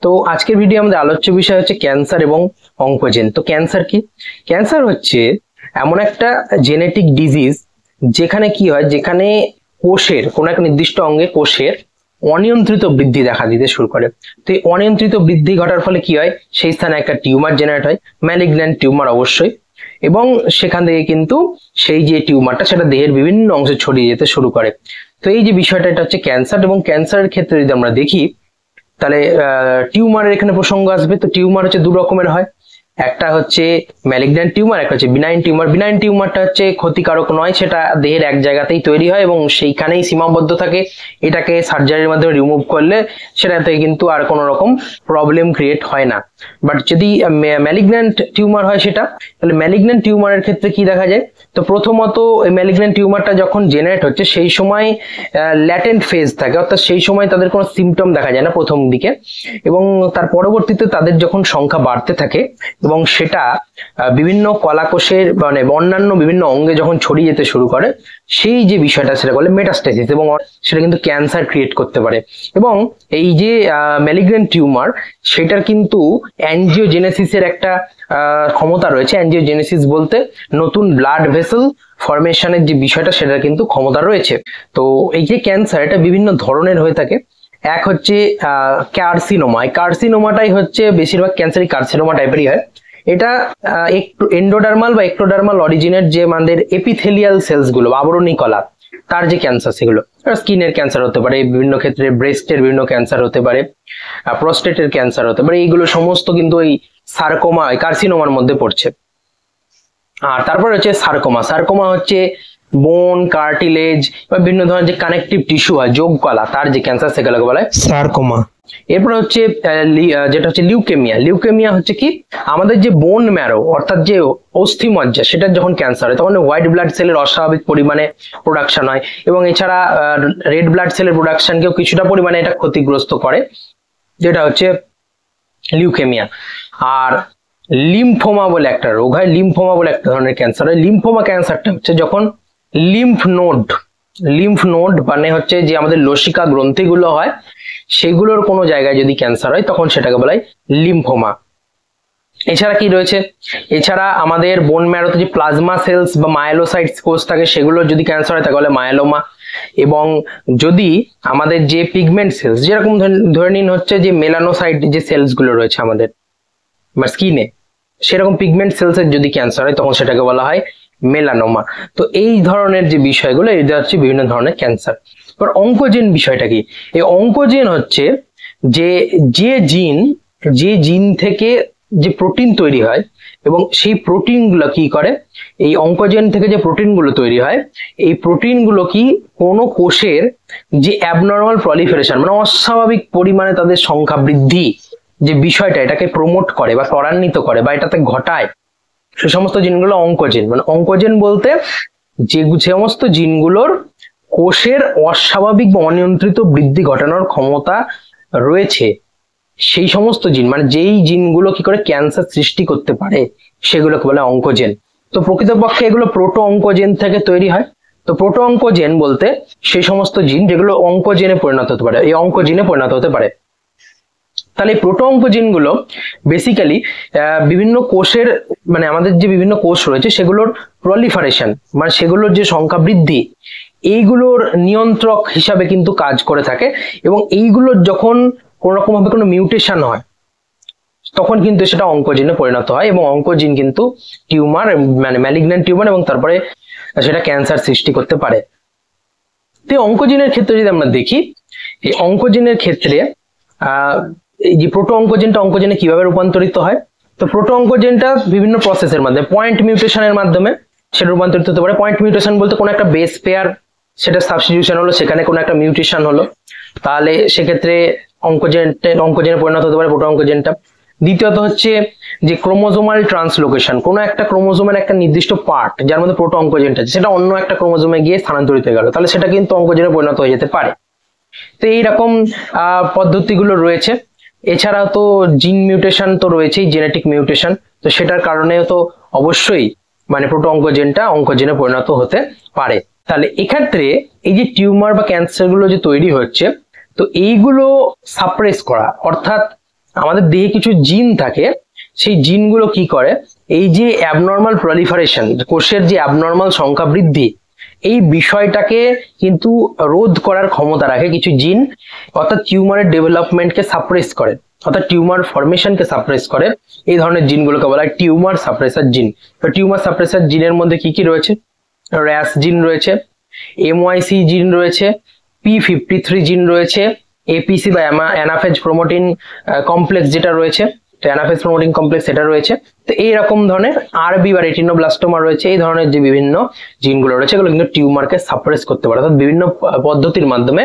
তো আজকের ভিডিও আমাদের আলোচ্য বিষয় হচ্ছে ক্যান্সার এবং অঙ্কোজেন। তো ক্যান্সার কি? ক্যান্সার হচ্ছে এমন একটা জেনেটিক ডিজিজ যেখানে কি হয়, যেখানে কোষের কোনো এক নির্দিষ্ট অঙ্গে কোষের অনিয়ন্ত্রিত বৃদ্ধি দেখা দিতে শুরু করে। তো এই অনিয়ন্ত্রিত বৃদ্ধি ঘটার ফলে কি হয়, সেই স্থানে একটা টিউমার জেনারেট হয়, ম্যালিগন্যান্ট টিউমার অবশ্যই। এবং সেখান থেকে কিন্তু সেই যে টিউমারটা সেটা দেহের বিভিন্ন অংশে ছড়িয়ে যেতে শুরু করে। তো এই যে বিষয়টা, এটা হচ্ছে ক্যান্সার। এবং ক্যান্সারের ক্ষেত্রে যদি আমরা দেখি, তাহলে টিউমারের এখানে প্রসঙ্গ আসবে। তো টিউমার হচ্ছে দু রকমের হয়, একটা হচ্ছে ম্যালিগন্যান্ট টিউমার, একটা হচ্ছে বিনাইন টিউমার। বিনাইন টিউমারটা হচ্ছে ক্ষতিকারক নয়, সেটা দেহের এক জায়গাতেই তৈরি হয় এবং সেইখানেই সীমাবদ্ধ থাকে। এটাকে সার্জারির মাধ্যমে রিমুভ করলে সেটাতে কিন্তু আর কোনো রকম প্রবলেম ক্রিয়েট হয় না। বাট যদি ম্যালিগন্যান্ট টিউমার হয় সেটা, তাহলে ম্যালিগন্যান্ট টিউমারের ক্ষেত্রে কি দেখা যায়? তো প্রথমত এই ম্যালিগন্যান্ট টিউমারটা যখন জেনারেট হচ্ছে সেই সময় ল্যাটেন্ট ফেজ থাকে, অর্থাৎ সেই সময় তাদের কোনো সিমটম দেখা যায় না প্রথম দিকে, এবং তার পরবর্তীতে তাদের যখন সংখ্যা বাড়তে থাকে এবং সেটা বিভিন্ন কলাকোষের মানে অন্যান্য বিভিন্ন অঙ্গে যখন ছড়িয়ে যেতে শুরু করে, সেই যে বিষয়টা সেটা বলে মেটাস্টেসিস, এবং সেটা কিন্তু ক্যান্সার ক্রিয়েট করতে পারে। এবং এই যে ম্যালিগন্যান্ট টিউমার, সেটার কিন্তু অ্যাঞ্জিওজেনেসিসের একটা ক্ষমতা রয়েছে। অ্যাঞ্জিওজেনেসিস বলতে নতুন ব্লাড ভেসেল ফরমেশনের যে বিষয়টা, সেটার কিন্তু ক্ষমতা রয়েছে। তো এই যে ক্যান্সার, এটা বিভিন্ন ধরনের হয়ে থাকে। এক হচ্ছে কার্সিনোমা। এই কার্সিনোমাটাই হচ্ছে বেশিরভাগ ক্যান্সারই কার্সিনোমা টাইপেরই হয়। এটা একটু এন্ডোডার্মাল বা এক্টোডার্মাল অরিজিনের যে আমাদের এপিথেলিয়াল সেলস গুলো, আবরণী কলা, তার যে ক্যান্সার, সেগুলো স্কিনের ক্যান্সার হতে পারে, বিভিন্ন ক্ষেত্রে ব্রেস্টের বিভিন্ন ক্যান্সার হতে পারে, প্রস্টেটের ক্যান্সার হতে পারে। এইগুলো সমস্ত কিন্তু এই সার্কোমা, কার্সিনোমার মধ্যে পড়ছে। আর তারপর হচ্ছে সার্কোমা। সার্কোমা হচ্ছে বোন, কার্টিলেজ বা বিভিন্ন ধরনের যে কানেকটিভ টিস্যু হয়, যোগ কলা, তার যে ক্যান্সার, সেগুলোকে বলা হয় সার্কোমা। এরপর হচ্ছে যেটা হচ্ছে লিউকেমিয়া। লিউকেমিয়া হচ্ছে কি, আমাদের যে বোন ম্যারো অর্থাৎ যে অস্থি মজ্জা, সেটার যখন ক্যান্সার হয় তখন হোয়াইট ব্লাড সেলের অস্বাভাবিক পরিমাণে প্রোডাকশন হয়, এবং এছাড়া রেড ব্লাড সেলের প্রোডাকশনকেও কিছুটা পরিমাণে এটা ক্ষতিগ্রস্ত করে, যেটা হচ্ছে লিউকেমিয়া। আর লিম্ফোমা বলে একটা রোগ হয়, লিম্ফোমা বলে একটা ধরনের ক্যান্সার হয়। লিম্ফোমা ক্যান্সারটা হচ্ছে যখন লিম্ফ নোড মানে হচ্ছে যে আমাদের লসিকা গ্রন্থিগুলো হয়, সেগুলোর কোনো জায়গায় যদি ক্যান্সার হয় তখন সেটাকে বলা হয় লিম্ফোমা। এছাড়া কি রয়েছে? এছাড়া আমাদের বোন ম্যারোতে যে প্লাজমা সেলস বা মায়েলোসাইটস কোষ থাকে, সেগুলোর যদি ক্যান্সার হয় তাকে বলে মায়োলোমা। এবং যদি আমাদের যে পিগমেন্ট সেলস, যেরকম ধরে নিন হচ্ছে যে মেলানোসাইট যে সেলস গুলো রয়েছে আমাদের স্কিনে, সেরকম পিগমেন্ট সেলস এর যদি ক্যান্সার হয় তখন সেটাকে বলা হয় মেলানোমা। তো এই ধরনের যে বিষয়গুলো, এটা হচ্ছে বিভিন্ন ধরনের ক্যান্সার। এবার অঙ্কোজেন বিষয়টা কি? এই অঙ্কোজেন হচ্ছে যে জিন থেকে যে প্রোটিন তৈরি হয়, এবং সেই প্রোটিনগুলো কি করে, এই অঙ্কোজেন থেকে যে প্রোটিনগুলো তৈরি হয়, এই প্রোটিনগুলো কি কোনো কোষের যে অ্যাবনর্মাল প্রলিফারেশন মানে অস্বাভাবিক পরিমাণে তাদের সংখ্যা বৃদ্ধি যে বিষয়টা, এটাকে প্রমোট করে বা ত্বরান্বিত করে বা এটাতে ঘটায়, সে সমস্ত জিনগুলো অঙ্কোজেন। মানে অঙ্কোজেন বলতে যে সমস্ত জিনগুলোর কোষের অস্বাভাবিক বা অনিয়ন্ত্রিত বৃদ্ধি ঘটানোর ক্ষমতা রয়েছে, সেই সমস্ত জিন, মানে যেই জিনগুলো কি করে ক্যান্সার সৃষ্টি করতে পারে, সেগুলোকে বলে অঙ্কোজেন। তো প্রকৃতপক্ষে এগুলো প্রোটো অঙ্কোজেন থেকে তৈরি হয়। তো প্রোটো অঙ্কোজেন বলতে সেই সমস্ত জিন যেগুলো অঙ্কোজেনে পরিণত হতে পারে, এই অঙ্কোজিনে পরিণত হতে পারে। তাহলে এই প্রোটো অঙ্কোজিন গুলো বেসিক্যালি বিভিন্ন কোষের, মানে আমাদের যে বিভিন্ন কোষ রয়েছে সেগুলোর প্রলিফারেশন মানে সেগুলোর যে সংখ্যা বৃদ্ধি, এইগুলোর নিয়ন্ত্রক হিসাবে কিন্তু কাজ করে থাকে। এবং এইগুলোর যখন কোনো রকম ভাবে কোনো মিউটেশন হয়, তখন কিন্তু সেটা অঙ্কোজিনে পরিণত হয়, এবং অঙ্কোজিন কিন্তু টিউমার মানে ম্যালিগন্যান্ট টিউমার এবং তারপরে সেটা ক্যান্সার সৃষ্টি করতে পারে। তো অঙ্কোজিনের ক্ষেত্রে যদি আমরা দেখি, এই অঙ্কোজিনের ক্ষেত্রে এই যে প্রোটো অঙ্কোজেনটা অঙ্কোজেনে কিভাবে রূপান্তরিত হয়, তো প্রোটো অঙ্কোজেনটা বিভিন্ন প্রসেসের মাধ্যমে, পয়েন্ট মিউটেশনের মাধ্যমে সেটা রূপান্তরিত হতে পারে। পয়েন্ট মিউটেশন বলতে কোনো একটা বেস পেয়ার, সেটা সাবস্টিটিউশন হলো, সেখানে কোনো একটা মিউটেশন হলো, তাহলে সেক্ষেত্রে অঙ্কোজেনে পরিণত হতে পারে প্রোটো অঙ্কোজেনটা। দ্বিতীয়ত হচ্ছে যে ক্রোমোজোমাল ট্রান্সলোকেশন, কোনো একটা ক্রোমোজোমের একটা নির্দিষ্ট পার্ট যার মধ্যে প্রোটো অঙ্কোজেনটা আছে, সেটা অন্য একটা ক্রোমোজোমে গিয়ে স্থানান্তরিত হয়ে গেল, তাহলে সেটা কিন্তু অঙ্কোজেনে পরিণত হয়ে যেতে পারে। তো এইরকম পদ্ধতিগুলো রয়েছে। এছাড়াও তো জিন মিউটেশন তো রয়েছেই, জেনেটিক মিউটেশন, তো সেটার কারণেও তো অবশ্যই মানে প্রোটো অঙ্কোজেনটা অঙ্কোজেনে পরিণত হতে পারে। তাহলে এক্ষেত্রে এই যে টিউমার বা ক্যান্সার গুলো যে তৈরি হচ্ছে, তো এইগুলো সাপ্রেস করা, অর্থাৎ আমাদের দেহে কিছু জিন থাকে, সেই জিনগুলো কি করে, এই যে অ্যাবনর্মাল প্রলিফারেশন, কোষের যে অ্যাবনর্মাল সংখ্যা বৃদ্ধি, এই বিষয়টাকে কিন্তু রোধ করার ক্ষমতা রাখে কিছু জিন, অর্থাৎ টিউমারের ডেভেলপমেন্টকে সাপ্রেস করে, অর্থাৎ টিউমার ফরমেশনকে সাপ্রেস করে। এই ধরনের জিনগুলোকে বলা হয় টিউমার সাপ্রেসার জিন। তো টিউমার সাপ্রেসার জিনের মধ্যে কি কি রয়েছে? র্যাস জিন রয়েছে, MYC জিন রয়েছে, P53 জিন রয়েছে, APC বা অ্যানাফেজ প্রোমোটিন কমপ্লেক্স যেটা রয়েছে, অ্যানাফেজ প্রোমোটিং কমপ্লেক্স এটা রয়েছে। তো এইরকম ধরনের আরবি বা রেটিনোব্লাস্টোমা রয়েছে। এই ধরনের যে বিভিন্ন জিনগুলো রয়েছে এগুলো কিন্তু টিউমারকে সাপ্রেস করতে পারে, অর্থাৎ বিভিন্ন পদ্ধতির মাধ্যমে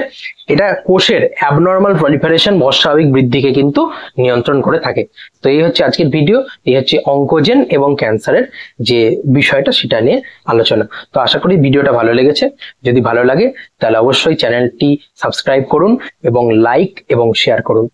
এটা কোষের অ্যাবনর্মাল প্রলিফারেশন, অস্বাভাবিক বৃদ্ধিকে কিন্তু নিয়ন্ত্রণ করে থাকে। তো এই হচ্ছে আজকের ভিডিও, এই হচ্ছে অঙ্কোজেন এবং ক্যান্সারের যে বিষয়টা সেটা নিয়ে আলোচনা। তো আশা করি ভিডিওটা ভালো লেগেছে। যদি ভালো লাগে তাহলে অবশ্যই চ্যানেলটি সাবস্ক্রাইব করুন এবং লাইক এবং শেয়ার করুন।